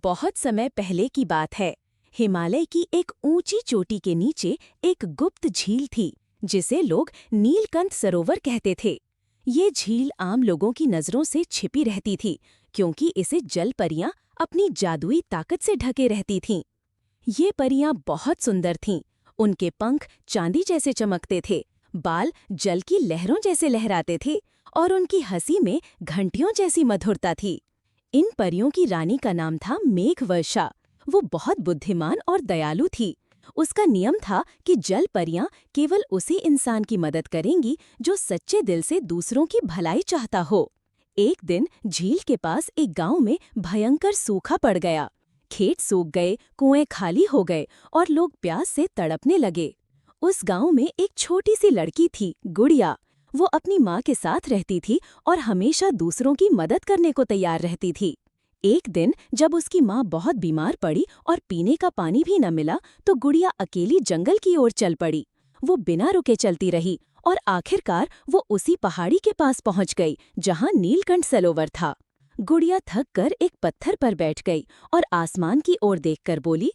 बहुत समय पहले की बात है। हिमालय की एक ऊंची चोटी के नीचे एक गुप्त झील थी, जिसे लोग नीलकंठ सरोवर कहते थे। ये झील आम लोगों की नजरों से छिपी रहती थी, क्योंकि इसे जल परियां अपनी जादुई ताकत से ढके रहती थीं। ये परियां बहुत सुंदर थीं। उनके पंख चांदी जैसे चमकते थे, बाल जल की लहरों जैसे लहराते थे और उनकी हंसी में घंटियों जैसी मधुरता थी। इन परियों की रानी का नाम था मेघवर्षा। वो बहुत बुद्धिमान और दयालु थी। उसका नियम था कि जल परियां केवल उसी इंसान की मदद करेंगी जो सच्चे दिल से दूसरों की भलाई चाहता हो। एक दिन झील के पास एक गांव में भयंकर सूखा पड़ गया। खेत सूख गए, कुएं खाली हो गए और लोग प्यास से तड़पने लगे। उस गांव में एक छोटी सी लड़की थी, गुड़िया। वो अपनी माँ के साथ रहती थी और हमेशा दूसरों की मदद करने को तैयार रहती थी। एक दिन जब उसकी माँ बहुत बीमार पड़ी और पीने का पानी भी न मिला, तो गुड़िया अकेली जंगल की ओर चल पड़ी। वो बिना रुके चलती रही और आखिरकार वो उसी पहाड़ी के पास पहुंच गई जहां नीलकंठ सरोवर था। गुड़िया थक कर एक पत्थर पर बैठ गई और आसमान की ओर देखकर बोली,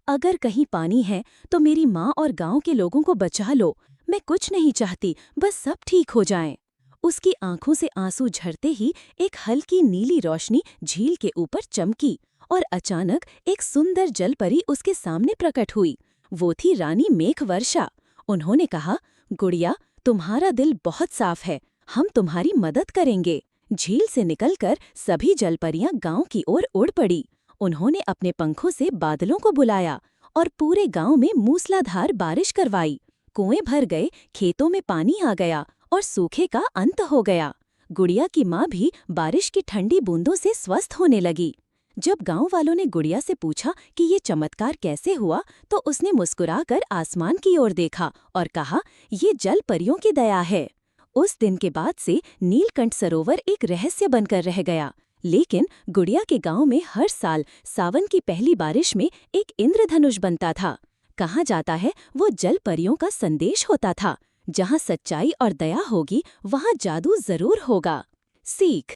अगर कहीं पानी है तो मेरी माँ और गांव के लोगों को बचा लो। मैं कुछ नहीं चाहती, बस सब ठीक हो जाए। उसकी आंखों से आंसू झरते ही एक हल्की नीली रोशनी झील के ऊपर चमकी और अचानक एक सुंदर जलपरी उसके सामने प्रकट हुई। वो थी रानी मेघवर्षा। उन्होंने कहा, गुड़िया, तुम्हारा दिल बहुत साफ है, हम तुम्हारी मदद करेंगे। झील से निकलकर सभी जलपरियां गांव की ओर उड़ पड़ी। उन्होंने अपने पंखों से बादलों को बुलाया और पूरे गांव में मूसलाधार बारिश करवाई। कुएं भर गए, खेतों में पानी आ गया और सूखे का अंत हो गया। गुड़िया की माँ भी बारिश की ठंडी बूंदों से स्वस्थ होने लगी। जब गांव वालों ने गुड़िया से पूछा कि ये चमत्कार कैसे हुआ, तो उसने मुस्कुराकर आसमान की ओर देखा और कहा, ये जल परियों की दया है। उस दिन के बाद से नीलकंठ सरोवर एक रहस्य बनकर रह गया। लेकिन गुड़िया के गांव में हर साल सावन की पहली बारिश में एक इंद्रधनुष बनता था। कहा जाता है वो जल परियों का संदेश होता था। जहां सच्चाई और दया होगी, वहां जादू जरूर होगा। सीख।